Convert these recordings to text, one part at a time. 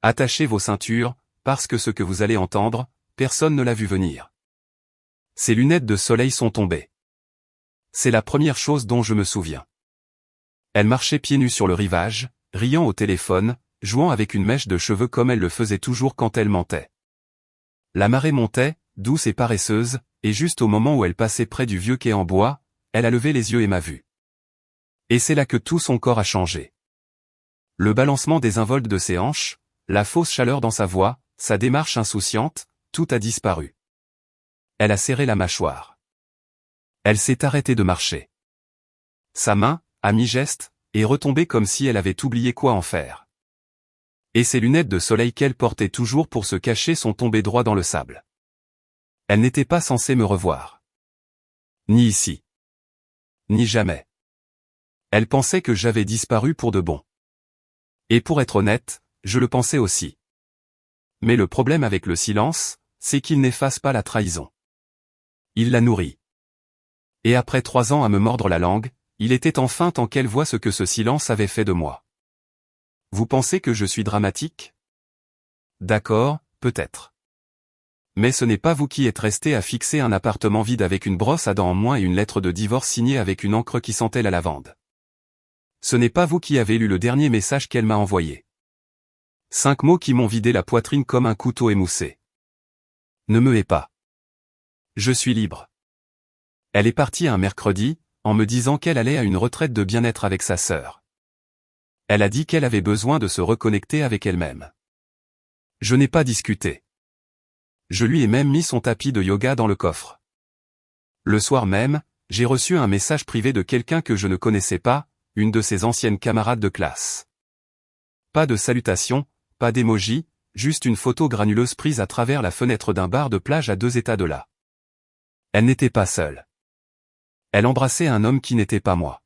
Attachez vos ceintures, parce que ce que vous allez entendre, personne ne l'a vu venir. Ses lunettes de soleil sont tombées. C'est la première chose dont je me souviens. Elle marchait pieds nus sur le rivage, riant au téléphone, jouant avec une mèche de cheveux comme elle le faisait toujours quand elle mentait. La marée montait, douce et paresseuse, et juste au moment où elle passait près du vieux quai en bois, elle a levé les yeux et m'a vu. Et c'est là que tout son corps a changé. Le balancement désinvolte de ses hanches, la fausse chaleur dans sa voix, sa démarche insouciante, tout a disparu. Elle a serré la mâchoire. Elle s'est arrêtée de marcher. Sa main, à mi-geste, est retombée comme si elle avait oublié quoi en faire. Et ses lunettes de soleil qu'elle portait toujours pour se cacher sont tombées droit dans le sable. Elle n'était pas censée me revoir. Ni ici. Ni jamais. Elle pensait que j'avais disparu pour de bon. Et pour être honnête, je le pensais aussi. Mais le problème avec le silence, c'est qu'il n'efface pas la trahison. Il la nourrit. Et après 3 ans à me mordre la langue, il était enfin temps qu'elle voie ce que ce silence avait fait de moi. Vous pensez que je suis dramatique? D'accord, peut-être. Mais ce n'est pas vous qui êtes resté à fixer un appartement vide avec une brosse à dents en moins et une lettre de divorce signée avec une encre qui sentait la lavande. Ce n'est pas vous qui avez lu le dernier message qu'elle m'a envoyé. 5 mots qui m'ont vidé la poitrine comme un couteau émoussé. Ne me hais pas. Je suis libre. Elle est partie un mercredi, en me disant qu'elle allait à une retraite de bien-être avec sa sœur. Elle a dit qu'elle avait besoin de se reconnecter avec elle-même. Je n'ai pas discuté. Je lui ai même mis son tapis de yoga dans le coffre. Le soir même, j'ai reçu un message privé de quelqu'un que je ne connaissais pas, une de ses anciennes camarades de classe. Pas de salutation, pas d'émoji, juste une photo granuleuse prise à travers la fenêtre d'un bar de plage à 2 états de là. Elle n'était pas seule. Elle embrassait un homme qui n'était pas moi.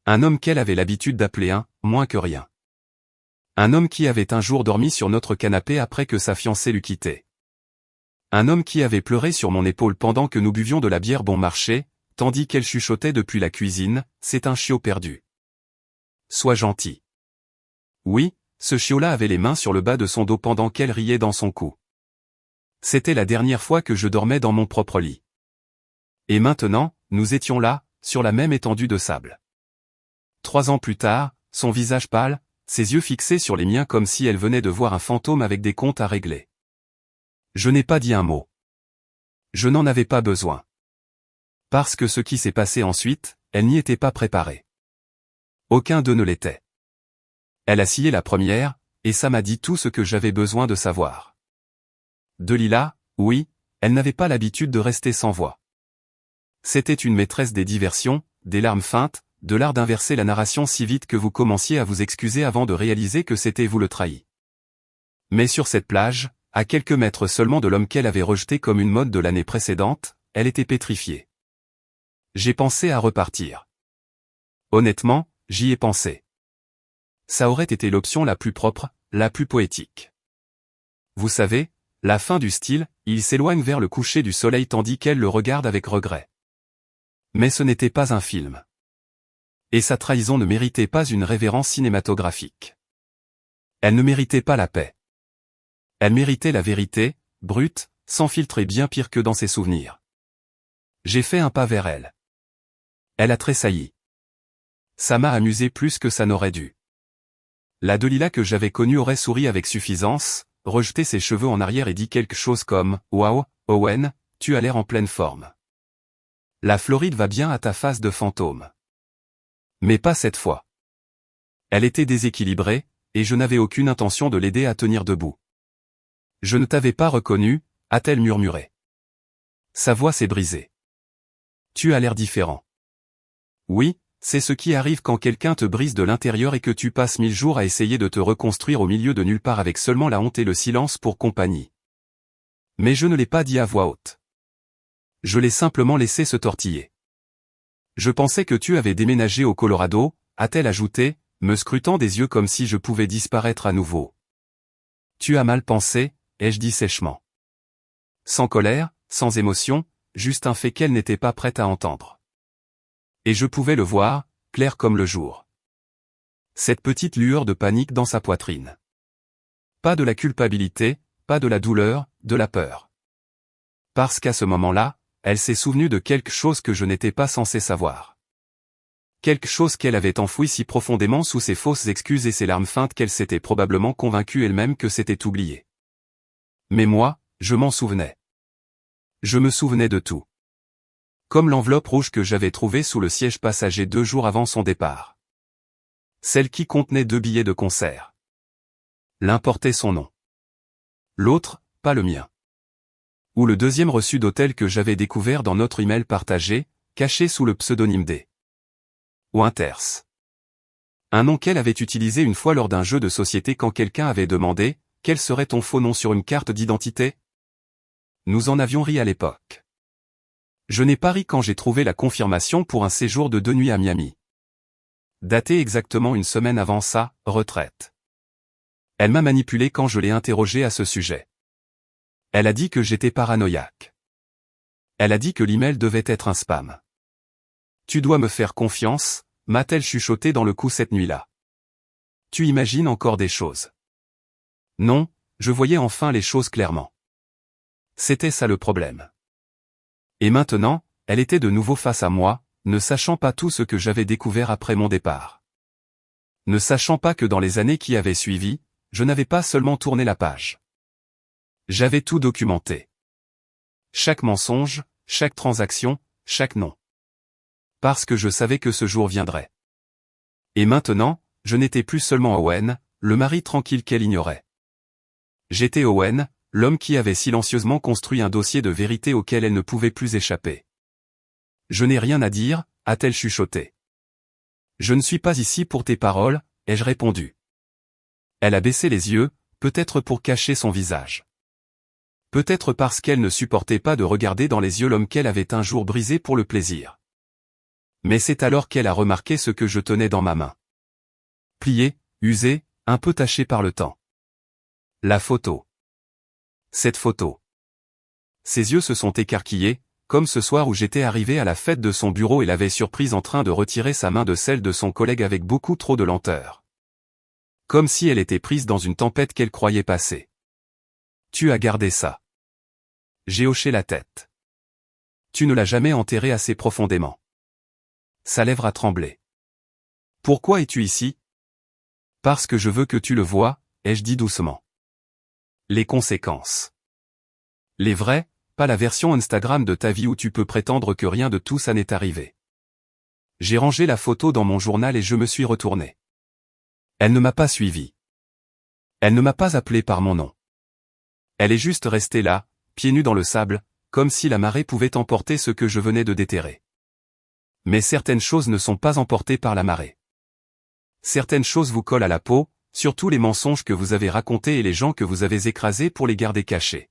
Un homme qu'elle avait l'habitude d'appeler un « moins que rien ». Un homme qui avait un jour dormi sur notre canapé après que sa fiancée l'eût quitté. Un homme qui avait pleuré sur mon épaule pendant que nous buvions de la bière bon marché, tandis qu'elle chuchotait depuis la cuisine, « C'est un chiot perdu. Sois gentil. » Oui, ce chiot-là avait les mains sur le bas de son dos pendant qu'elle riait dans son cou. C'était la dernière fois que je dormais dans mon propre lit. Et maintenant, nous étions là, sur la même étendue de sable. 3 ans plus tard, son visage pâle, ses yeux fixés sur les miens comme si elle venait de voir un fantôme avec des comptes à régler. Je n'ai pas dit un mot. Je n'en avais pas besoin. Parce que ce qui s'est passé ensuite, elle n'y était pas préparée. Aucun d'eux ne l'était. Elle a scié la première, et ça m'a dit tout ce que j'avais besoin de savoir. Delilah, oui, elle n'avait pas l'habitude de rester sans voix. C'était une maîtresse des diversions, des larmes feintes, de l'art d'inverser la narration si vite que vous commenciez à vous excuser avant de réaliser que c'était vous le trahi. Mais sur cette plage, à quelques mètres seulement de l'homme qu'elle avait rejeté comme une mode de l'année précédente, elle était pétrifiée. J'ai pensé à repartir. Honnêtement, j'y ai pensé. Ça aurait été l'option la plus propre, la plus poétique. Vous savez, la fin du style, il s'éloigne vers le coucher du soleil tandis qu'elle le regarde avec regret. Mais ce n'était pas un film. Et sa trahison ne méritait pas une révérence cinématographique. Elle ne méritait pas la paix. Elle méritait la vérité, brute, sans filtre et bien pire que dans ses souvenirs. J'ai fait un pas vers elle. Elle a tressailli. Ça m'a amusé plus que ça n'aurait dû. La Delilah que j'avais connue aurait souri avec suffisance, rejeté ses cheveux en arrière et dit quelque chose comme « Waouh, Owen, tu as l'air en pleine forme. La Floride va bien à ta face de fantôme. » Mais pas cette fois. Elle était déséquilibrée, et je n'avais aucune intention de l'aider à tenir debout. « Je ne t'avais pas reconnu, a-t-elle murmuré. Sa voix s'est brisée. Tu as l'air différent. Oui, c'est ce qui arrive quand quelqu'un te brise de l'intérieur et que tu passes 1000 jours à essayer de te reconstruire au milieu de nulle part avec seulement la honte et le silence pour compagnie. Mais je ne l'ai pas dit à voix haute. Je l'ai simplement laissé se tortiller. Je pensais que tu avais déménagé au Colorado, a-t-elle ajouté, me scrutant des yeux comme si je pouvais disparaître à nouveau. Tu as mal pensé, ai-je dit sèchement. Sans colère, sans émotion, juste un fait qu'elle n'était pas prête à entendre. Et je pouvais le voir, clair comme le jour. Cette petite lueur de panique dans sa poitrine. Pas de la culpabilité, pas de la douleur, de la peur. Parce qu'à ce moment-là, elle s'est souvenue de quelque chose que je n'étais pas censé savoir. Quelque chose qu'elle avait enfoui si profondément sous ses fausses excuses et ses larmes feintes qu'elle s'était probablement convaincue elle-même que c'était oublié. Mais moi, je m'en souvenais. Je me souvenais de tout. Comme l'enveloppe rouge que j'avais trouvée sous le siège passager 2 jours avant son départ. Celle qui contenait 2 billets de concert. L'un portait son nom. L'autre, pas le mien. Ou le deuxième reçu d'hôtel que j'avais découvert dans notre email partagé, caché sous le pseudonyme D. Winters. Un nom qu'elle avait utilisé une fois lors d'un jeu de société quand quelqu'un avait demandé « Quel serait ton faux nom sur une carte d'identité ?» Nous en avions ri à l'époque. Je n'ai pas ri quand j'ai trouvé la confirmation pour un séjour de 2 nuits à Miami. Daté exactement une semaine avant sa retraite. Elle m'a manipulé quand je l'ai interrogée à ce sujet. Elle a dit que j'étais paranoïaque. Elle a dit que l'email devait être un spam. Tu dois me faire confiance, m'a-t-elle chuchoté dans le cou cette nuit-là. Tu imagines encore des choses. Non, je voyais enfin les choses clairement. C'était ça le problème. Et maintenant, elle était de nouveau face à moi, ne sachant pas tout ce que j'avais découvert après mon départ. Ne sachant pas que dans les années qui avaient suivi, je n'avais pas seulement tourné la page. J'avais tout documenté. Chaque mensonge, chaque transaction, chaque nom. Parce que je savais que ce jour viendrait. Et maintenant, je n'étais plus seulement Owen, le mari tranquille qu'elle ignorait. J'étais Owen, l'homme qui avait silencieusement construit un dossier de vérité auquel elle ne pouvait plus échapper. Je n'ai rien à dire, a-t-elle chuchoté. Je ne suis pas ici pour tes paroles, ai-je répondu. Elle a baissé les yeux, peut-être pour cacher son visage. Peut-être parce qu'elle ne supportait pas de regarder dans les yeux l'homme qu'elle avait un jour brisé pour le plaisir. Mais c'est alors qu'elle a remarqué ce que je tenais dans ma main. Plié, usé, un peu taché par le temps. La photo. Cette photo. Ses yeux se sont écarquillés, comme ce soir où j'étais arrivé à la fête de son bureau et l'avais surprise en train de retirer sa main de celle de son collègue avec beaucoup trop de lenteur. Comme si elle était prise dans une tempête qu'elle croyait passer. Tu as gardé ça. J'ai hoché la tête. Tu ne l'as jamais enterré assez profondément. Sa lèvre a tremblé. Pourquoi es-tu ici? Parce que je veux que tu le vois, ai-je dit doucement. Les conséquences. Les vraies, pas la version Instagram de ta vie où tu peux prétendre que rien de tout ça n'est arrivé. J'ai rangé la photo dans mon journal et je me suis retourné. Elle ne m'a pas suivi. Elle ne m'a pas appelé par mon nom. Elle est juste restée là, pieds nus dans le sable, comme si la marée pouvait emporter ce que je venais de déterrer. Mais certaines choses ne sont pas emportées par la marée. Certaines choses vous collent à la peau, surtout les mensonges que vous avez racontés et les gens que vous avez écrasés pour les garder cachés.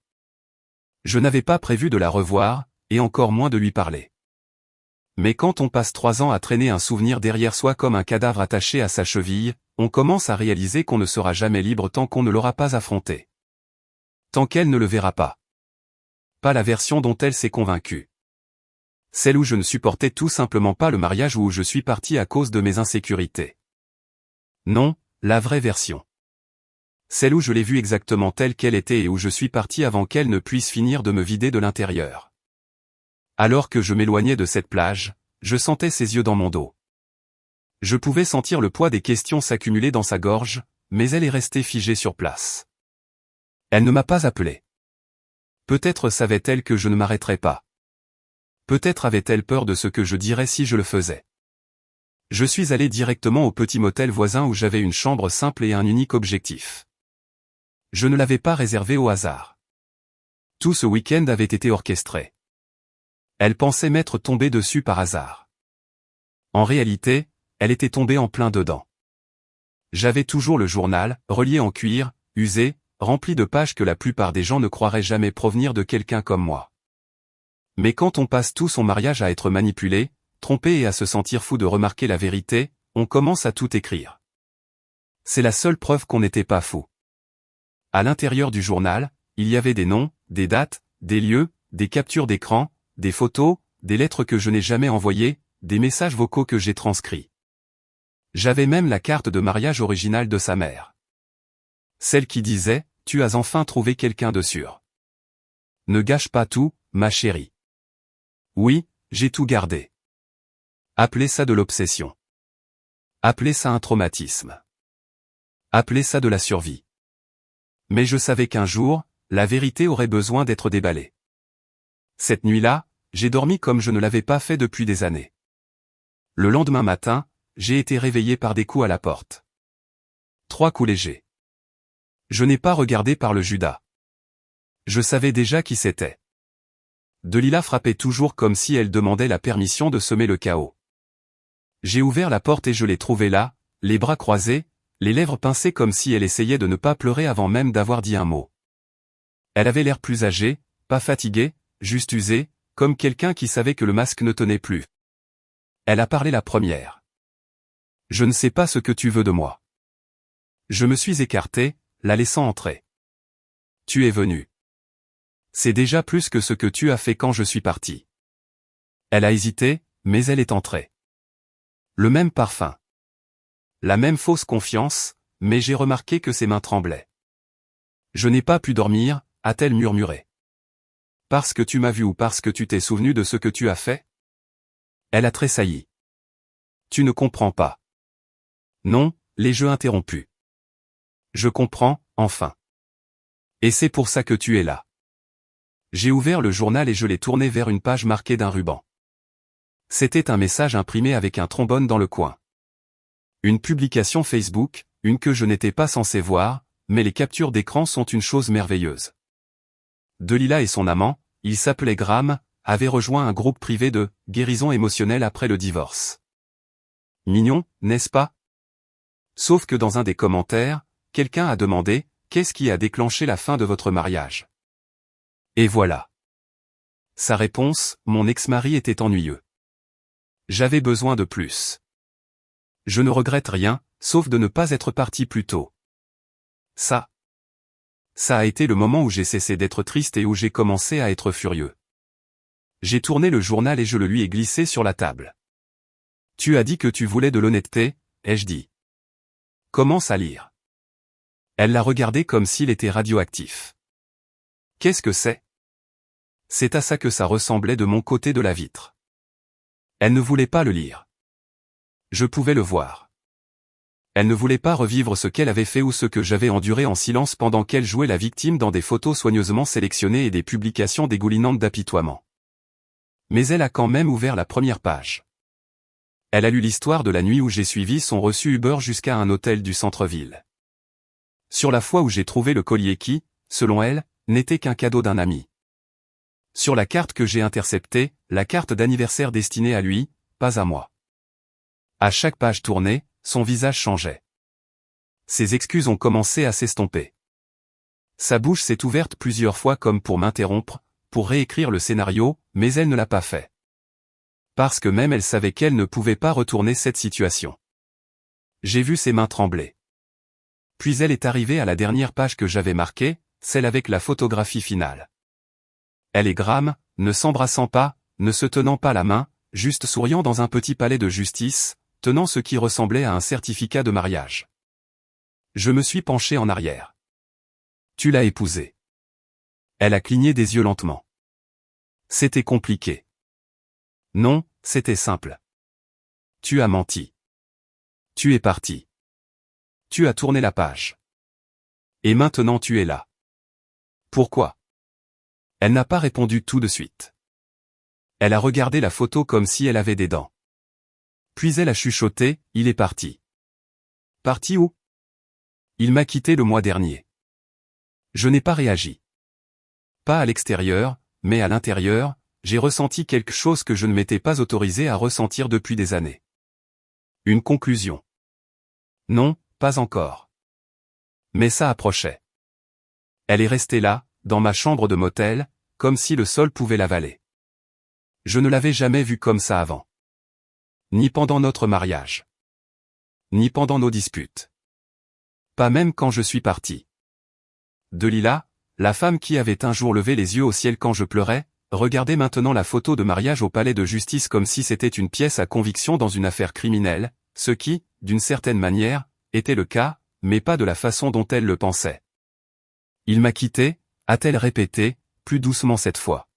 Je n'avais pas prévu de la revoir, et encore moins de lui parler. Mais quand on passe 3 ans à traîner un souvenir derrière soi comme un cadavre attaché à sa cheville, on commence à réaliser qu'on ne sera jamais libre tant qu'on ne l'aura pas affronté. Tant qu'elle ne le verra pas. Pas la version dont elle s'est convaincue. Celle où je ne supportais tout simplement pas le mariage ou où je suis parti à cause de mes insécurités. Non, la vraie version. Celle où je l'ai vue exactement telle qu'elle était et où je suis parti avant qu'elle ne puisse finir de me vider de l'intérieur. Alors que je m'éloignais de cette plage, je sentais ses yeux dans mon dos. Je pouvais sentir le poids des questions s'accumuler dans sa gorge, mais elle est restée figée sur place. Elle ne m'a pas appelé. Peut-être savait-elle que je ne m'arrêterais pas. Peut-être avait-elle peur de ce que je dirais si je le faisais. Je suis allé directement au petit motel voisin où j'avais une chambre simple et un unique objectif. Je ne l'avais pas réservé au hasard. Tout ce week-end avait été orchestré. Elle pensait m'être tombée dessus par hasard. En réalité, elle était tombée en plein dedans. J'avais toujours le journal, relié en cuir, usé, rempli de pages que la plupart des gens ne croiraient jamais provenir de quelqu'un comme moi. Mais quand on passe tout son mariage à être manipulé, trompé et à se sentir fou de remarquer la vérité, on commence à tout écrire. C'est la seule preuve qu'on n'était pas fou. À l'intérieur du journal, il y avait des noms, des dates, des lieux, des captures d'écran, des photos, des lettres que je n'ai jamais envoyées, des messages vocaux que j'ai transcrits. J'avais même la carte de mariage originale de sa mère. Celle qui disait tu as enfin trouvé quelqu'un de sûr. Ne gâche pas tout, ma chérie. Oui, j'ai tout gardé. Appelez ça de l'obsession. Appelez ça un traumatisme. Appelez ça de la survie. Mais je savais qu'un jour, la vérité aurait besoin d'être déballée. Cette nuit-là, j'ai dormi comme je ne l'avais pas fait depuis des années. Le lendemain matin, j'ai été réveillé par des coups à la porte. 3 coups légers. Je n'ai pas regardé par le Judas. Je savais déjà qui c'était. Delila frappait toujours comme si elle demandait la permission de semer le chaos. J'ai ouvert la porte et je l'ai trouvée là, les bras croisés, les lèvres pincées comme si elle essayait de ne pas pleurer avant même d'avoir dit un mot. Elle avait l'air plus âgée, pas fatiguée, juste usée, comme quelqu'un qui savait que le masque ne tenait plus. Elle a parlé la première. Je ne sais pas ce que tu veux de moi. Je me suis écarté, la laissant entrer. Tu es venu. C'est déjà plus que ce que tu as fait quand je suis parti. Elle a hésité, mais elle est entrée. Le même parfum. La même fausse confiance, mais j'ai remarqué que ses mains tremblaient. Je n'ai pas pu dormir, a-t-elle murmuré. Parce que tu m'as vu ou parce que tu t'es souvenu de ce que tu as fait? Elle a tressailli. Tu ne comprends pas. Non, les jeux interrompus. Je comprends, enfin. Et c'est pour ça que tu es là. J'ai ouvert le journal et je l'ai tourné vers une page marquée d'un ruban. C'était un message imprimé avec un trombone dans le coin. Une publication Facebook, une que je n'étais pas censé voir, mais les captures d'écran sont une chose merveilleuse. Delila et son amant, il s'appelait Graham, avaient rejoint un groupe privé de « guérison émotionnelle après le divorce ». Mignon, n'est-ce pas? Sauf que dans un des commentaires, quelqu'un a demandé « Qu'est-ce qui a déclenché la fin de votre mariage ?» Et voilà. Sa réponse, mon ex-mari était ennuyeux. J'avais besoin de plus. Je ne regrette rien, sauf de ne pas être parti plus tôt. Ça a été le moment où j'ai cessé d'être triste et où j'ai commencé à être furieux. J'ai tourné le journal et je le lui ai glissé sur la table. Tu as dit que tu voulais de l'honnêteté, ai-je dit. Commence à lire. Elle l'a regardé comme s'il était radioactif. Qu'est-ce que c'est? C'est à ça que ça ressemblait de mon côté de la vitre. Elle ne voulait pas le lire. Je pouvais le voir. Elle ne voulait pas revivre ce qu'elle avait fait ou ce que j'avais enduré en silence pendant qu'elle jouait la victime dans des photos soigneusement sélectionnées et des publications dégoulinantes d'apitoiement. Mais elle a quand même ouvert la première page. Elle a lu l'histoire de la nuit où j'ai suivi son reçu Uber jusqu'à un hôtel du centre-ville. Sur la fois où j'ai trouvé le collier qui, selon elle, n'était qu'un cadeau d'un ami. Sur la carte que j'ai interceptée, la carte d'anniversaire destinée à lui, pas à moi. À chaque page tournée, son visage changeait. Ses excuses ont commencé à s'estomper. Sa bouche s'est ouverte plusieurs fois comme pour m'interrompre, pour réécrire le scénario, mais elle ne l'a pas fait. Parce que même elle savait qu'elle ne pouvait pas retourner cette situation. J'ai vu ses mains trembler. Puis elle est arrivée à la dernière page que j'avais marquée, celle avec la photographie finale. Elle et Graham, ne s'embrassant pas, ne se tenant pas la main, juste souriant dans un petit palais de justice, tenant ce qui ressemblait à un certificat de mariage. Je me suis penché en arrière. Tu l'as épousée. Elle a cligné des yeux lentement. C'était compliqué. Non, c'était simple. Tu as menti. Tu es parti. Tu as tourné la page. Et maintenant tu es là. Pourquoi? Elle n'a pas répondu tout de suite. Elle a regardé la photo comme si elle avait des dents. Puis elle a chuchoté, il est parti. Parti où? Il m'a quitté le mois dernier. Je n'ai pas réagi. Pas à l'extérieur, mais à l'intérieur, j'ai ressenti quelque chose que je ne m'étais pas autorisé à ressentir depuis des années. Une conclusion. Non, pas encore. Mais ça approchait. Elle est restée là, dans ma chambre de motel, comme si le sol pouvait l'avaler. Je ne l'avais jamais vue comme ça avant. Ni pendant notre mariage. Ni pendant nos disputes. Pas même quand je suis parti. Delila, la femme qui avait un jour levé les yeux au ciel quand je pleurais, regardait maintenant la photo de mariage au palais de justice comme si c'était une pièce à conviction dans une affaire criminelle, ce qui, d'une certaine manière, était le cas, mais pas de la façon dont elle le pensait. Il m'a quitté, a-t-elle répété, plus doucement cette fois.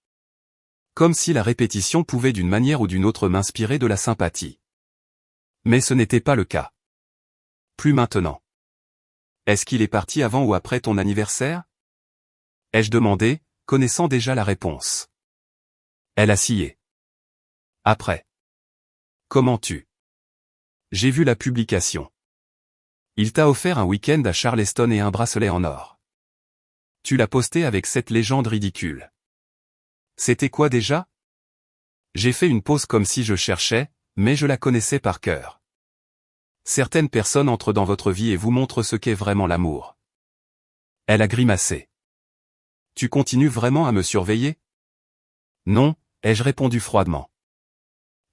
Comme si la répétition pouvait d'une manière ou d'une autre m'inspirer de la sympathie. Mais ce n'était pas le cas. Plus maintenant. Est-ce qu'il est parti avant ou après ton anniversaire? Ai-je demandé, connaissant déjà la réponse. Elle a scié. Après. Comment tu? J'ai vu la publication. Il t'a offert un week-end à Charleston et un bracelet en or. Tu l'as posté avec cette légende ridicule. C'était quoi déjà? J'ai fait une pause comme si je cherchais, mais je la connaissais par cœur. Certaines personnes entrent dans votre vie et vous montrent ce qu'est vraiment l'amour. Elle a grimacé. Tu continues vraiment à me surveiller? Non, ai-je répondu froidement.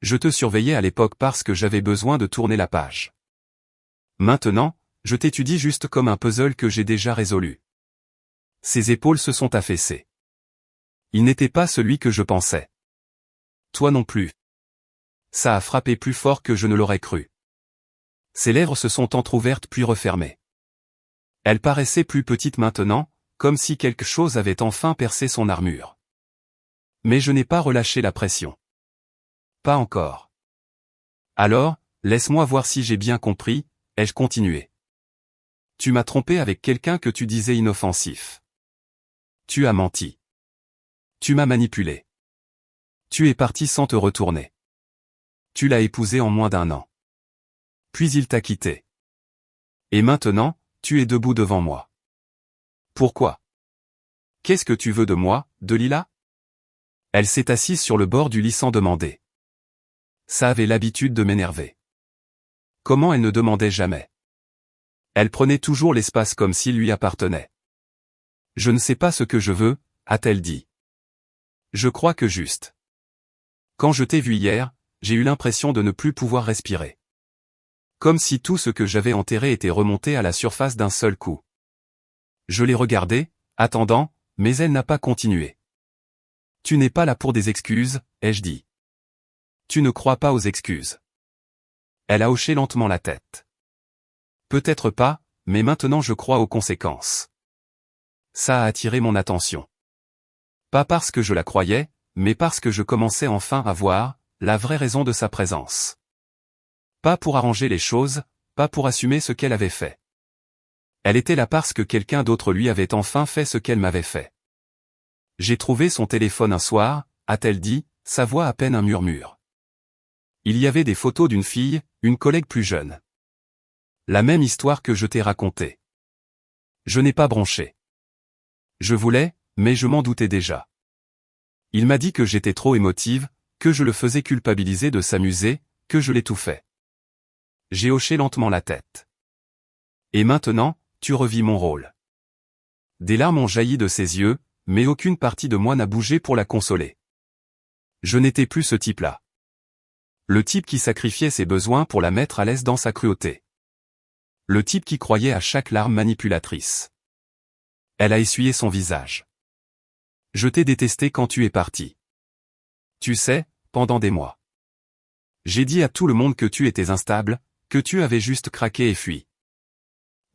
Je te surveillais à l'époque parce que j'avais besoin de tourner la page. Maintenant, je t'étudie juste comme un puzzle que j'ai déjà résolu. Ses épaules se sont affaissées. Il n'était pas celui que je pensais. Toi non plus. Ça a frappé plus fort que je ne l'aurais cru. Ses lèvres se sont entr'ouvertes puis refermées. Elle paraissait plus petite maintenant, comme si quelque chose avait enfin percé son armure. Mais je n'ai pas relâché la pression. Pas encore. Alors, laisse-moi voir si j'ai bien compris, ai-je continué. Tu m'as trompé avec quelqu'un que tu disais inoffensif. Tu as menti. Tu m'as manipulé. Tu es parti sans te retourner. Tu l'as épousé en moins d'1 an. Puis il t'a quitté. Et maintenant, tu es debout devant moi. Pourquoi? Qu'est-ce que tu veux de moi, Delilah? Elle s'est assise sur le bord du lit sans demander. Ça avait l'habitude de m'énerver. Comment elle ne demandait jamais? Elle prenait toujours l'espace comme s'il lui appartenait. Je ne sais pas ce que je veux, a-t-elle dit. Je crois que juste. Quand je t'ai vu hier, j'ai eu l'impression de ne plus pouvoir respirer. Comme si tout ce que j'avais enterré était remonté à la surface d'un seul coup. Je l'ai regardée, attendant, mais elle n'a pas continué. Tu n'es pas là pour des excuses, ai-je dit. Tu ne crois pas aux excuses. Elle a hoché lentement la tête. Peut-être pas, mais maintenant je crois aux conséquences. Ça a attiré mon attention. Pas parce que je la croyais, mais parce que je commençais enfin à voir la vraie raison de sa présence. Pas pour arranger les choses, pas pour assumer ce qu'elle avait fait. Elle était là parce que quelqu'un d'autre lui avait enfin fait ce qu'elle m'avait fait. J'ai trouvé son téléphone un soir, a-t-elle dit, sa voix à peine un murmure. Il y avait des photos d'une fille, une collègue plus jeune. La même histoire que je t'ai racontée. Je n'ai pas bronché. Je voulais, mais je m'en doutais déjà. Il m'a dit que j'étais trop émotive, que je le faisais culpabiliser de s'amuser, que je l'étouffais. J'ai hoché lentement la tête. Et maintenant, tu revis mon rôle. Des larmes ont jailli de ses yeux, mais aucune partie de moi n'a bougé pour la consoler. Je n'étais plus ce type-là. Le type qui sacrifiait ses besoins pour la mettre à l'aise dans sa cruauté. Le type qui croyait à chaque larme manipulatrice. Elle a essuyé son visage. Je t'ai détesté quand tu es parti. Tu sais, pendant des mois. J'ai dit à tout le monde que tu étais instable, que tu avais juste craqué et fui.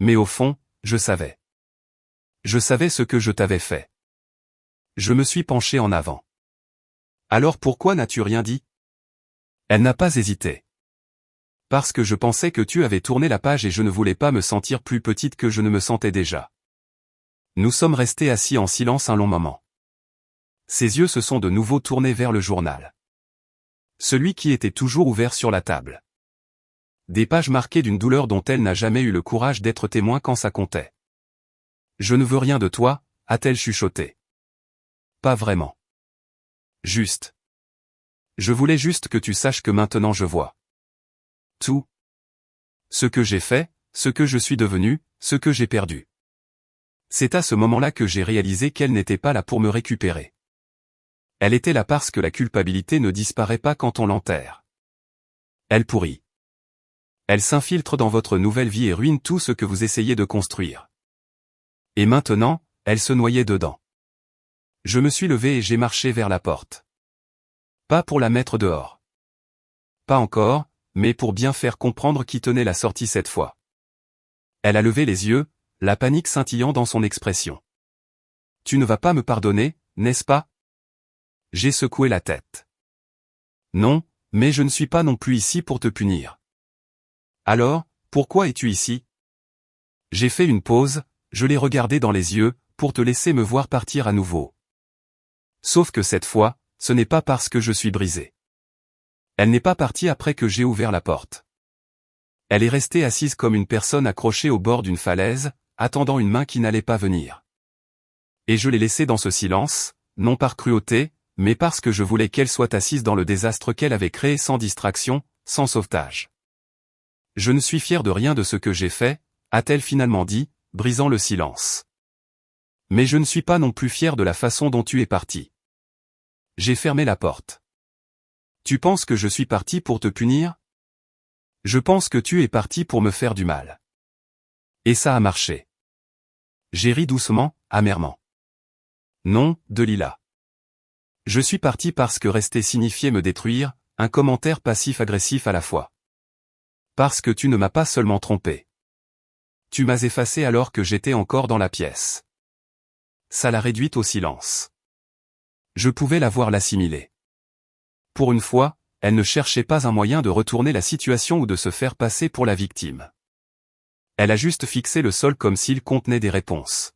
Mais au fond, je savais. Je savais ce que je t'avais fait. Je me suis penché en avant. Alors pourquoi n'as-tu rien dit? Elle n'a pas hésité. Parce que je pensais que tu avais tourné la page et je ne voulais pas me sentir plus petite que je ne me sentais déjà. Nous sommes restés assis en silence un long moment. Ses yeux se sont de nouveau tournés vers le journal. Celui qui était toujours ouvert sur la table. Des pages marquées d'une douleur dont elle n'a jamais eu le courage d'être témoin quand ça comptait. Je ne veux rien de toi, a-t-elle chuchoté. Pas vraiment. Juste. Je voulais juste que tu saches que maintenant je vois. Tout. Ce que j'ai fait, ce que je suis devenu, ce que j'ai perdu. C'est à ce moment-là que j'ai réalisé qu'elle n'était pas là pour me récupérer. Elle était là parce que la culpabilité ne disparaît pas quand on l'enterre. Elle pourrit. Elle s'infiltre dans votre nouvelle vie et ruine tout ce que vous essayez de construire. Et maintenant, elle se noyait dedans. Je me suis levé et j'ai marché vers la porte. Pas pour la mettre dehors. Pas encore, mais pour bien faire comprendre qui tenait la sortie cette fois. Elle a levé les yeux, la panique scintillant dans son expression. tu ne vas pas me pardonner, n'est-ce pas? J'ai secoué la tête. Non, mais je ne suis pas non plus ici pour te punir. Alors, pourquoi es-tu ici? J'ai fait une pause, je l'ai regardé dans les yeux, pour te laisser me voir partir à nouveau. Sauf que cette fois, ce n'est pas parce que je suis brisé. Elle n'est pas partie après que j'ai ouvert la porte. Elle est restée assise comme une personne accrochée au bord d'une falaise, attendant une main qui n'allait pas venir. Et je l'ai laissée dans ce silence, non par cruauté, mais parce que je voulais qu'elle soit assise dans le désastre qu'elle avait créé sans distraction, sans sauvetage. Je ne suis fier de rien de ce que j'ai fait, a-t-elle finalement dit, brisant le silence. Mais je ne suis pas non plus fier de la façon dont tu es parti. J'ai fermé la porte. Tu penses que je suis parti pour te punir? Je pense que tu es parti pour me faire du mal. Et ça a marché. J'ai ri doucement, amèrement. Non, Delilah. Je suis parti parce que rester signifiait me détruire, un commentaire passif-agressif à la fois. Parce que tu ne m'as pas seulement trompé. Tu m'as effacé alors que j'étais encore dans la pièce. Ça l'a réduite au silence. Je pouvais la voir l'assimiler. Pour une fois, elle ne cherchait pas un moyen de retourner la situation ou de se faire passer pour la victime. Elle a juste fixé le sol comme s'il contenait des réponses.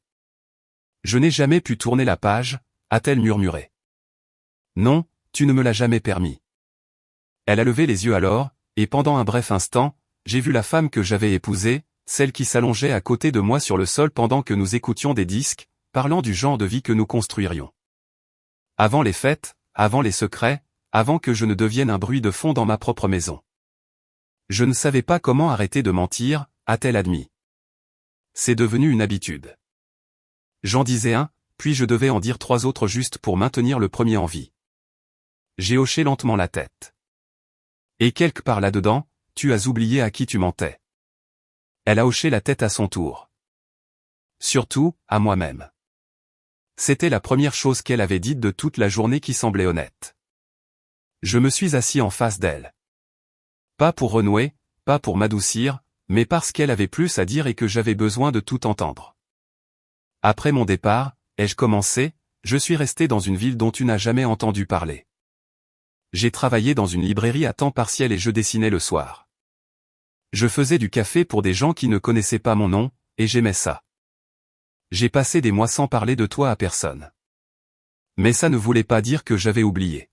Je n'ai jamais pu tourner la page, a-t-elle murmuré. Non, tu ne me l'as jamais permis. Elle a levé les yeux alors, et pendant un bref instant, j'ai vu la femme que j'avais épousée, celle qui s'allongeait à côté de moi sur le sol pendant que nous écoutions des disques, parlant du genre de vie que nous construirions. Avant les fêtes, avant les secrets, avant que je ne devienne un bruit de fond dans ma propre maison. Je ne savais pas comment arrêter de mentir, a-t-elle admis. C'est devenu une habitude. J'en disais un, puis je devais en dire 3 autres juste pour maintenir le premier en vie. J'ai hoché lentement la tête. Et quelque part là-dedans, tu as oublié à qui tu mentais. Elle a hoché la tête à son tour. Surtout, à moi-même. C'était la première chose qu'elle avait dite de toute la journée qui semblait honnête. Je me suis assis en face d'elle. Pas pour renouer, pas pour m'adoucir, mais parce qu'elle avait plus à dire et que j'avais besoin de tout entendre. Après mon départ, ai-je commencé, je suis resté dans une ville dont tu n'as jamais entendu parler. J'ai travaillé dans une librairie à temps partiel et je dessinais le soir. Je faisais du café pour des gens qui ne connaissaient pas mon nom, et j'aimais ça. J'ai passé des mois sans parler de toi à personne. Mais ça ne voulait pas dire que j'avais oublié.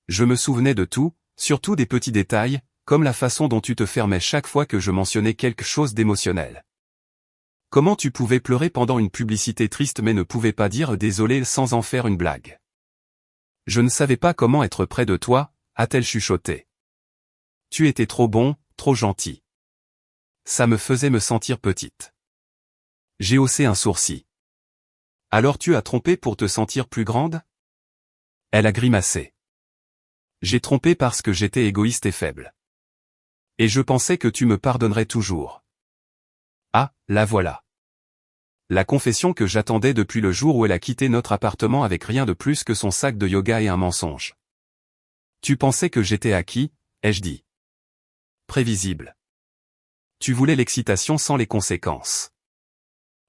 Je me souvenais de tout, surtout des petits détails, comme la façon dont tu te fermais chaque fois que je mentionnais quelque chose d'émotionnel. Comment tu pouvais pleurer pendant une publicité triste mais ne pouvais pas dire désolé sans en faire une blague. Je ne savais pas comment être près de toi, a-t-elle chuchoté. Tu étais trop bon, trop gentil. Ça me faisait me sentir petite. J'ai haussé un sourcil. Alors tu as trompé pour te sentir plus grande? Elle a grimacé. J'ai trompé parce que j'étais égoïste et faible. Et je pensais que tu me pardonnerais toujours. Ah, la voilà. La confession que j'attendais depuis le jour où elle a quitté notre appartement avec rien de plus que son sac de yoga et un mensonge. Tu pensais que j'étais acquis, ai-je dit. Prévisible. Tu voulais l'excitation sans les conséquences.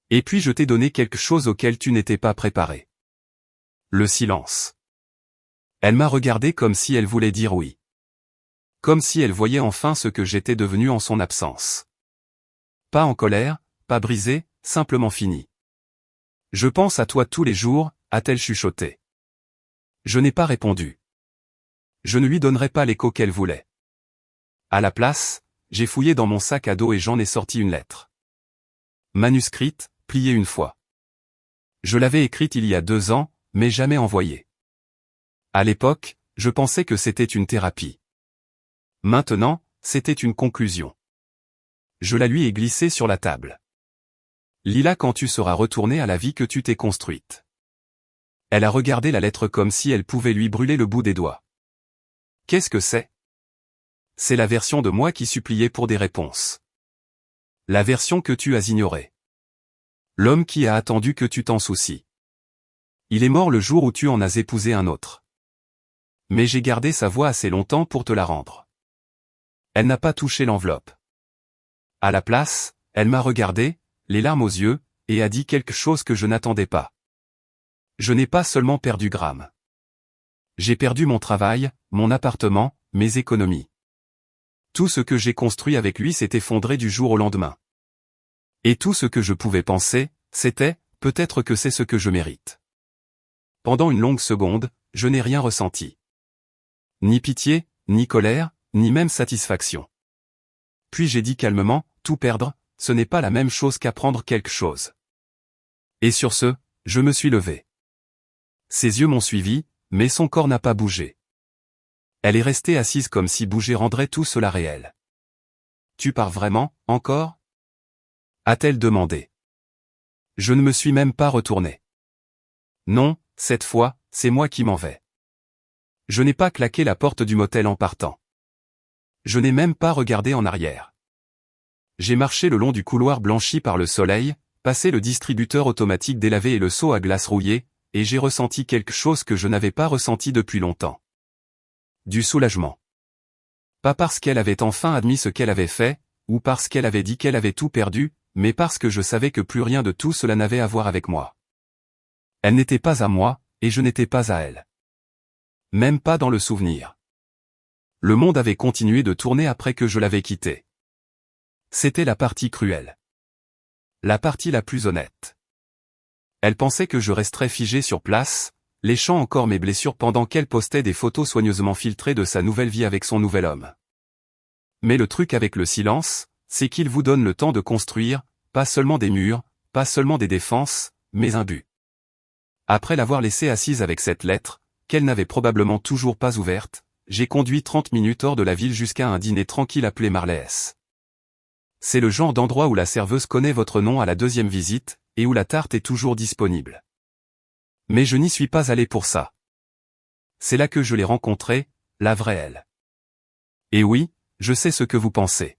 Et puis je t'ai donné quelque chose auquel tu n'étais pas préparé. Le silence. Elle m'a regardé comme si elle voulait dire oui. Comme si elle voyait enfin ce que j'étais devenu en son absence. Pas en colère, pas brisé, simplement fini. Je pense à toi tous les jours, a-t-elle chuchoté. Je n'ai pas répondu. Je ne lui donnerai pas l'écho qu'elle voulait. À la place, j'ai fouillé dans mon sac à dos et j'en ai sorti une lettre. Manuscrite, pliée une fois. Je l'avais écrite il y a 2 ans, mais jamais envoyée. À l'époque, je pensais que c'était une thérapie. Maintenant, c'était une conclusion. Je la lui ai glissée sur la table. Lis-la quand tu seras retourné à la vie que tu t'es construite. Elle a regardé la lettre comme si elle pouvait lui brûler le bout des doigts. Qu'est-ce que c'est? C'est la version de moi qui suppliait pour des réponses. La version que tu as ignorée. L'homme qui a attendu que tu t'en soucies. Il est mort le jour où tu en as épousé un autre. Mais j'ai gardé sa voix assez longtemps pour te la rendre. Elle n'a pas touché l'enveloppe. À la place, elle m'a regardé, les larmes aux yeux, et a dit quelque chose que je n'attendais pas. Je n'ai pas seulement perdu Graham. J'ai perdu mon travail, mon appartement, mes économies. Tout ce que j'ai construit avec lui s'est effondré du jour au lendemain. Et tout ce que je pouvais penser, c'était, peut-être que c'est ce que je mérite. Pendant une longue seconde, je n'ai rien ressenti. Ni pitié, ni colère, ni même satisfaction. Puis j'ai dit calmement, tout perdre, ce n'est pas la même chose qu'apprendre quelque chose. Et sur ce, je me suis levé. Ses yeux m'ont suivi, mais son corps n'a pas bougé. Elle est restée assise comme si bouger rendrait tout cela réel. Tu pars vraiment, encore ? A-t-elle demandé. Je ne me suis même pas retourné. Non, cette fois, c'est moi qui m'en vais. Je n'ai pas claqué la porte du motel en partant. Je n'ai même pas regardé en arrière. J'ai marché le long du couloir blanchi par le soleil, passé le distributeur automatique délavé et le seau à glace rouillé, et j'ai ressenti quelque chose que je n'avais pas ressenti depuis longtemps. Du soulagement. Pas parce qu'elle avait enfin admis ce qu'elle avait fait, ou parce qu'elle avait dit qu'elle avait tout perdu, mais parce que je savais que plus rien de tout cela n'avait à voir avec moi. Elle n'était pas à moi, et je n'étais pas à elle. Même pas dans le souvenir. Le monde avait continué de tourner après que je l'avais quitté. C'était la partie cruelle. La partie la plus honnête. Elle pensait que je resterais figé sur place, léchant encore mes blessures pendant qu'elle postait des photos soigneusement filtrées de sa nouvelle vie avec son nouvel homme. Mais le truc avec le silence, c'est qu'il vous donne le temps de construire, pas seulement des murs, pas seulement des défenses, mais un but. Après l'avoir laissée assise avec cette lettre, qu'elle n'avait probablement toujours pas ouverte, j'ai conduit 30 minutes hors de la ville jusqu'à un dîner tranquille appelé Marley's. C'est le genre d'endroit où la serveuse connaît votre nom à la deuxième visite, et où la tarte est toujours disponible. Mais je n'y suis pas allé pour ça. C'est là que je l'ai rencontrée, la vraie elle. Et oui, je sais ce que vous pensez.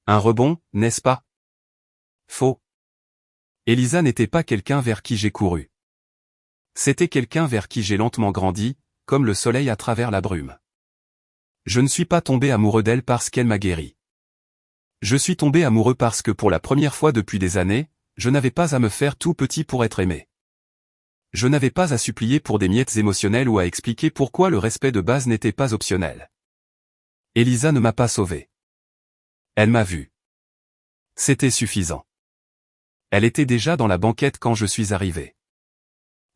Un rebond, n'est-ce pas? Faux. Elisa n'était pas quelqu'un vers qui j'ai couru. C'était quelqu'un vers qui j'ai lentement grandi, comme le soleil à travers la brume. Je ne suis pas tombé amoureux d'elle parce qu'elle m'a guéri. Je suis tombé amoureux parce que pour la première fois depuis des années, je n'avais pas à me faire tout petit pour être aimé. Je n'avais pas à supplier pour des miettes émotionnelles ou à expliquer pourquoi le respect de base n'était pas optionnel. Elisa ne m'a pas sauvé. Elle m'a vu. C'était suffisant. Elle était déjà dans la banquette quand je suis arrivé.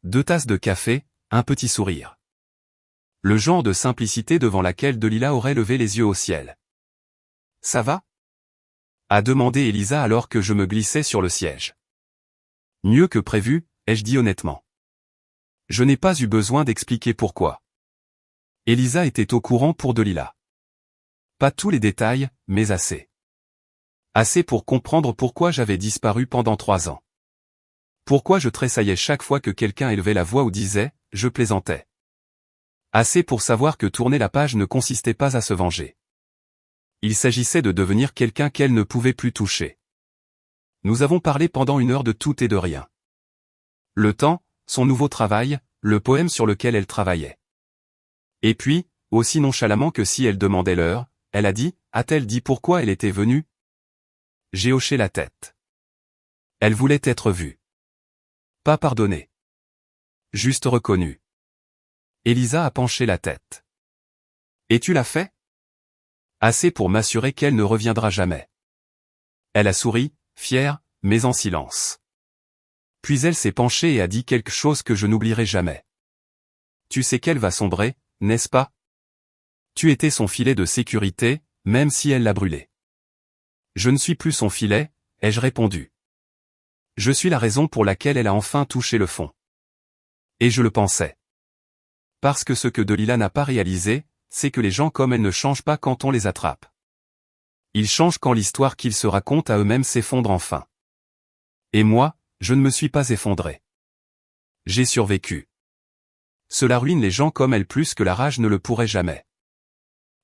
2 tasses de café, un petit sourire. Le genre de simplicité devant laquelle Delila aurait levé les yeux au ciel. « Ça va ?» a demandé Elisa alors que je me glissais sur le siège. « Mieux que prévu, ai-je dit honnêtement. Je n'ai pas eu besoin d'expliquer pourquoi. Elisa était au courant pour Delila. Pas tous les détails, mais assez. Assez pour comprendre pourquoi j'avais disparu pendant 3 ans. Pourquoi je tressaillais chaque fois que quelqu'un élevait la voix ou disait « je plaisantais ». Assez pour savoir que tourner la page ne consistait pas à se venger. Il s'agissait de devenir quelqu'un qu'elle ne pouvait plus toucher. Nous avons parlé pendant 1 heure de tout et de rien. Le temps, son nouveau travail, le poème sur lequel elle travaillait. Et puis, aussi nonchalamment que si elle demandait l'heure, elle a dit, a-t-elle dit pourquoi elle était venue? J'ai hoché la tête. Elle voulait être vue. Pas pardonnée. Juste reconnue. Elisa a penché la tête. Et tu l'as fait? Assez pour m'assurer qu'elle ne reviendra jamais. Elle a souri, fière, mais en silence. Puis elle s'est penchée et a dit quelque chose que je n'oublierai jamais. Tu sais qu'elle va sombrer, n'est-ce pas? Tu étais son filet de sécurité, même si elle l'a brûlé. Je ne suis plus son filet, ai-je répondu. Je suis la raison pour laquelle elle a enfin touché le fond. Et je le pensais. Parce que ce que Delila n'a pas réalisé, c'est que les gens comme elle ne changent pas quand on les attrape. Ils changent quand l'histoire qu'ils se racontent à eux-mêmes s'effondre enfin. Et moi, je ne me suis pas effondré. J'ai survécu. Cela ruine les gens comme elle plus que la rage ne le pourrait jamais.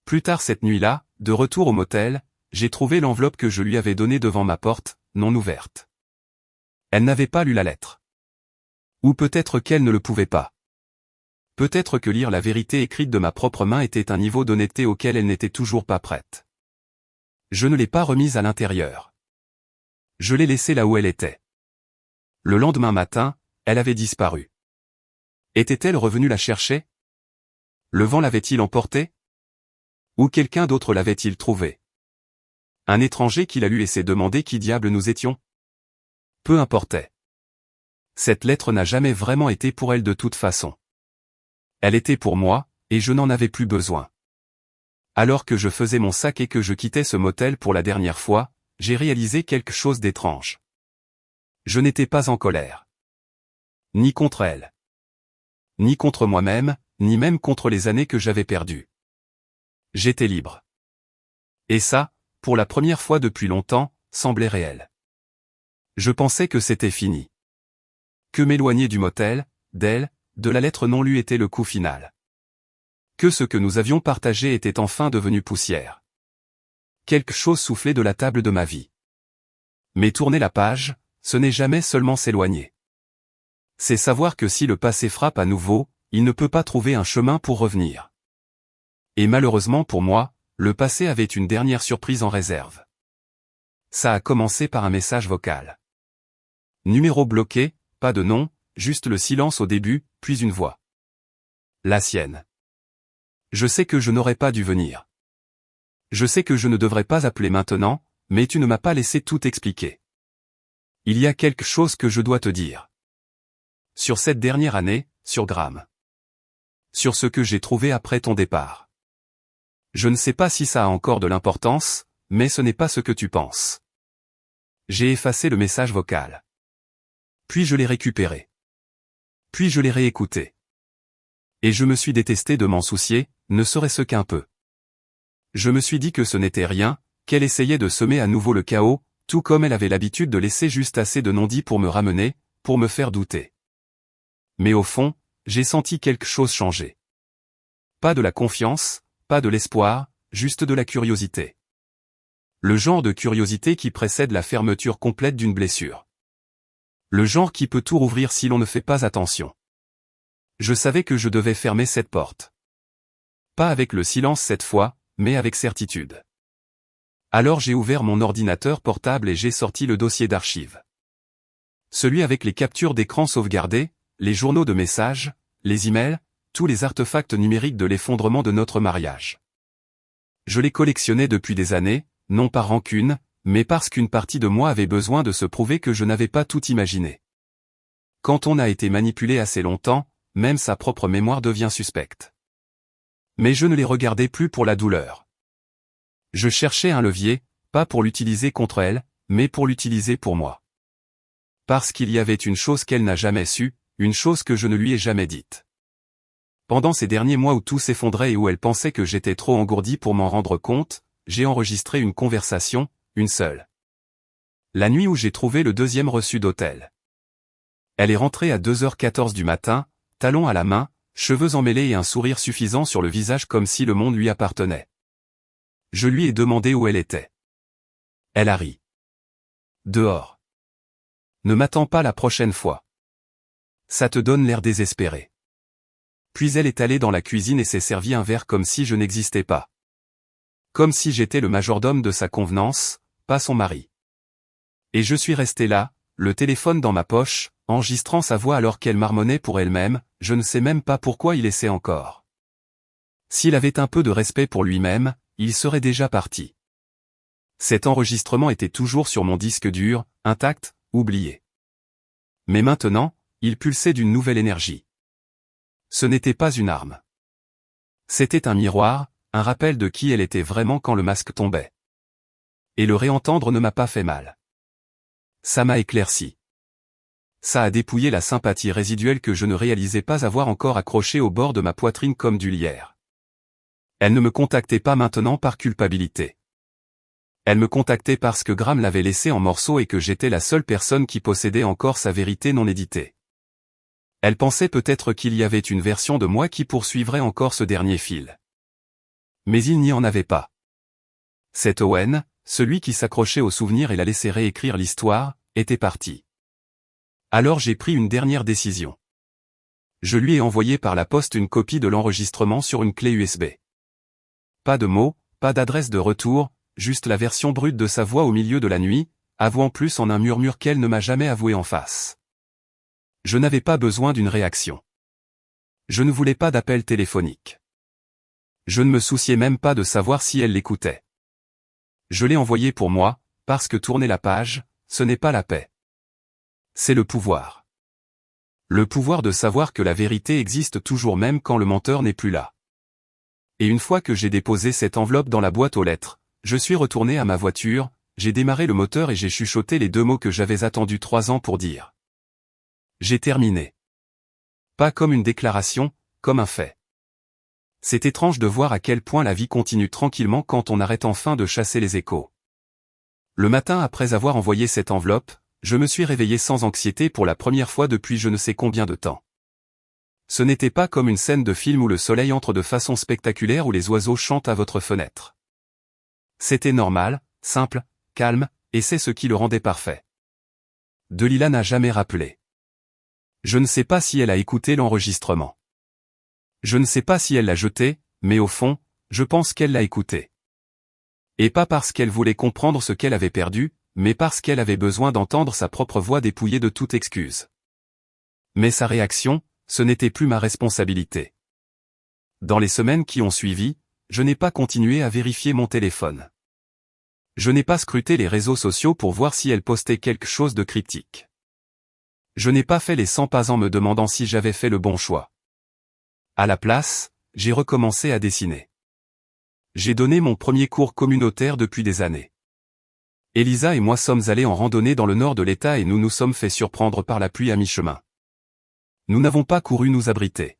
Plus tard cette nuit-là, de retour au motel, j'ai trouvé l'enveloppe que je lui avais donnée devant ma porte, non ouverte. Elle n'avait pas lu la lettre. Ou peut-être qu'elle ne le pouvait pas. Peut-être que lire la vérité écrite de ma propre main était un niveau d'honnêteté auquel elle n'était toujours pas prête. Je ne l'ai pas remise à l'intérieur. Je l'ai laissée là où elle était. Le lendemain matin, elle avait disparu. Était-elle revenue la chercher? Le vent l'avait-il emportée? Ou quelqu'un d'autre l'avait-il trouvée? Un étranger qui l'a lu et s'est demandé qui diable nous étions? Peu importait. Cette lettre n'a jamais vraiment été pour elle de toute façon. Elle était pour moi, et je n'en avais plus besoin. Alors que je faisais mon sac et que je quittais ce motel pour la dernière fois, j'ai réalisé quelque chose d'étrange. Je n'étais pas en colère. Ni contre elle. Ni contre moi-même, ni même contre les années que j'avais perdues. J'étais libre. Et ça, pour la première fois depuis longtemps, semblait réel. Je pensais que c'était fini. Que m'éloigner du motel, d'elle, de la lettre non lue était le coup final. Que ce que nous avions partagé était enfin devenu poussière. Quelque chose soufflait de la table de ma vie. Mais tourner la page, ce n'est jamais seulement s'éloigner. C'est savoir que si le passé frappe à nouveau, il ne peut pas trouver un chemin pour revenir. Et malheureusement pour moi, le passé avait une dernière surprise en réserve. Ça a commencé par un message vocal. Numéro bloqué, pas de nom, juste le silence au début, puis une voix. La sienne. Je sais que je n'aurais pas dû venir. Je sais que je ne devrais pas appeler maintenant, mais tu ne m'as pas laissé tout expliquer. Il y a quelque chose que je dois te dire. Sur cette dernière année, sur Graham. Sur ce que j'ai trouvé après ton départ. Je ne sais pas si ça a encore de l'importance, mais ce n'est pas ce que tu penses. J'ai effacé le message vocal. Puis je l'ai récupéré. Puis je l'ai réécouté. Et je me suis détesté de m'en soucier, ne serait-ce qu'un peu. Je me suis dit que ce n'était rien, qu'elle essayait de semer à nouveau le chaos, tout comme elle avait l'habitude de laisser juste assez de non-dits pour me ramener, pour me faire douter. Mais au fond, j'ai senti quelque chose changer. Pas de la confiance, pas de l'espoir, juste de la curiosité. Le genre de curiosité qui précède la fermeture complète d'une blessure. Le genre qui peut tout rouvrir si l'on ne fait pas attention. Je savais que je devais fermer cette porte. Pas avec le silence cette fois, mais avec certitude. Alors j'ai ouvert mon ordinateur portable et j'ai sorti le dossier d'archives. Celui avec les captures d'écran sauvegardées, les journaux de messages, les emails, tous les artefacts numériques de l'effondrement de notre mariage. Je les collectionnais depuis des années, non par rancune, mais parce qu'une partie de moi avait besoin de se prouver que je n'avais pas tout imaginé. Quand on a été manipulé assez longtemps, même sa propre mémoire devient suspecte. Mais je ne les regardais plus pour la douleur. Je cherchais un levier, pas pour l'utiliser contre elle, mais pour l'utiliser pour moi. Parce qu'il y avait une chose qu'elle n'a jamais su, une chose que je ne lui ai jamais dite. Pendant ces derniers mois où tout s'effondrait et où elle pensait que j'étais trop engourdi pour m'en rendre compte, j'ai enregistré une conversation, une seule. La nuit où j'ai trouvé le deuxième reçu d'hôtel. Elle est rentrée à 2h14 du matin, talons à la main, cheveux emmêlés et un sourire suffisant sur le visage comme si le monde lui appartenait. Je lui ai demandé où elle était. Elle a ri. Dehors. Ne m'attends pas la prochaine fois. Ça te donne l'air désespéré. Puis elle est allée dans la cuisine et s'est servi un verre comme si je n'existais pas. Comme si j'étais le majordome de sa convenance, pas son mari. Et je suis resté là, le téléphone dans ma poche, enregistrant sa voix alors qu'elle marmonnait pour elle-même, je ne sais même pas pourquoi il essaie encore. S'il avait un peu de respect pour lui-même, il serait déjà parti. Cet enregistrement était toujours sur mon disque dur, intact, oublié. Mais maintenant, il pulsait d'une nouvelle énergie. Ce n'était pas une arme. C'était un miroir, un rappel de qui elle était vraiment quand le masque tombait. Et le réentendre ne m'a pas fait mal. Ça m'a éclairci. Ça a dépouillé la sympathie résiduelle que je ne réalisais pas avoir encore accrochée au bord de ma poitrine comme du lierre. Elle ne me contactait pas maintenant par culpabilité. Elle me contactait parce que Graham l'avait laissée en morceaux et que j'étais la seule personne qui possédait encore sa vérité non éditée. Elle pensait peut-être qu'il y avait une version de moi qui poursuivrait encore ce dernier fil. Mais il n'y en avait pas. Cet Owen, celui qui s'accrochait au souvenir et la laissait réécrire l'histoire, était parti. Alors j'ai pris une dernière décision. Je lui ai envoyé par la poste une copie de l'enregistrement sur une clé USB. Pas de mots, pas d'adresse de retour, juste la version brute de sa voix au milieu de la nuit, avouant plus en un murmure qu'elle ne m'a jamais avoué en face. Je n'avais pas besoin d'une réaction. Je ne voulais pas d'appel téléphonique. Je ne me souciais même pas de savoir si elle l'écoutait. Je l'ai envoyé pour moi, parce que tourner la page, ce n'est pas la paix. C'est le pouvoir. Le pouvoir de savoir que la vérité existe toujours même quand le menteur n'est plus là. Et une fois que j'ai déposé cette enveloppe dans la boîte aux lettres, je suis retourné à ma voiture, j'ai démarré le moteur et j'ai chuchoté les 2 mots que j'avais attendus 3 ans pour dire. J'ai terminé. Pas comme une déclaration, comme un fait. C'est étrange de voir à quel point la vie continue tranquillement quand on arrête enfin de chasser les échos. Le matin après avoir envoyé cette enveloppe, je me suis réveillé sans anxiété pour la première fois depuis je ne sais combien de temps. Ce n'était pas comme une scène de film où le soleil entre de façon spectaculaire ou les oiseaux chantent à votre fenêtre. C'était normal, simple, calme, et c'est ce qui le rendait parfait. Delila n'a jamais rappelé. Je ne sais pas si elle a écouté l'enregistrement. Je ne sais pas si elle l'a jeté, mais au fond, je pense qu'elle l'a écouté. Et pas parce qu'elle voulait comprendre ce qu'elle avait perdu, mais parce qu'elle avait besoin d'entendre sa propre voix dépouillée de toute excuse. Mais sa réaction, ce n'était plus ma responsabilité. Dans les semaines qui ont suivi, je n'ai pas continué à vérifier mon téléphone. Je n'ai pas scruté les réseaux sociaux pour voir si elle postait quelque chose de cryptique. Je n'ai pas fait les 100 pas en me demandant si j'avais fait le bon choix. À la place, j'ai recommencé à dessiner. J'ai donné mon premier cours communautaire depuis des années. Elisa et moi sommes allés en randonnée dans le nord de l'État et nous nous sommes fait surprendre par la pluie à mi-chemin. Nous n'avons pas couru nous abriter.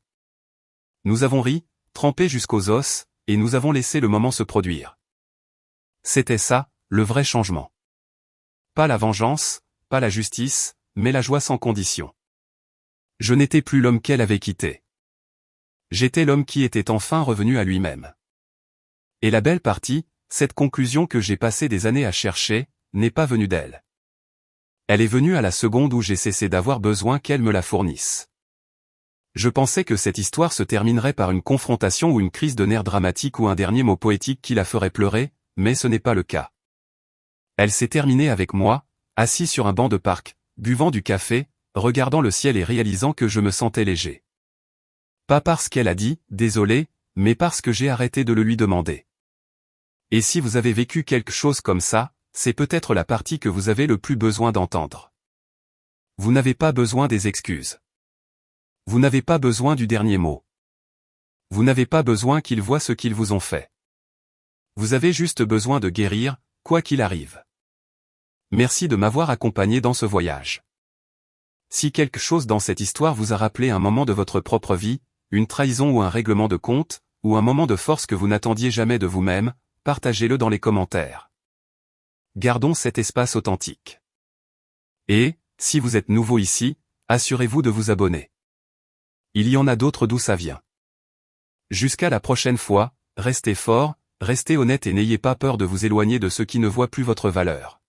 Nous avons ri, trempé jusqu'aux os, et nous avons laissé le moment se produire. C'était ça, le vrai changement. Pas la vengeance, pas la justice, mais la joie sans condition. Je n'étais plus l'homme qu'elle avait quitté. J'étais l'homme qui était enfin revenu à lui-même. Et la belle partie, cette conclusion que j'ai passé des années à chercher, n'est pas venue d'elle. Elle est venue à la seconde où j'ai cessé d'avoir besoin qu'elle me la fournisse. Je pensais que cette histoire se terminerait par une confrontation ou une crise de nerfs dramatique ou un dernier mot poétique qui la ferait pleurer, mais ce n'est pas le cas. Elle s'est terminée avec moi, assis sur un banc de parc, buvant du café, regardant le ciel et réalisant que je me sentais léger. Pas parce qu'elle a dit « désolé », mais parce que j'ai arrêté de le lui demander. Et si vous avez vécu quelque chose comme ça, c'est peut-être la partie que vous avez le plus besoin d'entendre. Vous n'avez pas besoin des excuses. Vous n'avez pas besoin du dernier mot. Vous n'avez pas besoin qu'ils voient ce qu'ils vous ont fait. Vous avez juste besoin de guérir, quoi qu'il arrive. Merci de m'avoir accompagné dans ce voyage. Si quelque chose dans cette histoire vous a rappelé un moment de votre propre vie, une trahison ou un règlement de compte, ou un moment de force que vous n'attendiez jamais de vous-même, partagez-le dans les commentaires. Gardons cet espace authentique. Et, si vous êtes nouveau ici, assurez-vous de vous abonner. Il y en a d'autres d'où ça vient. Jusqu'à la prochaine fois, restez fort, restez honnête et n'ayez pas peur de vous éloigner de ceux qui ne voient plus votre valeur.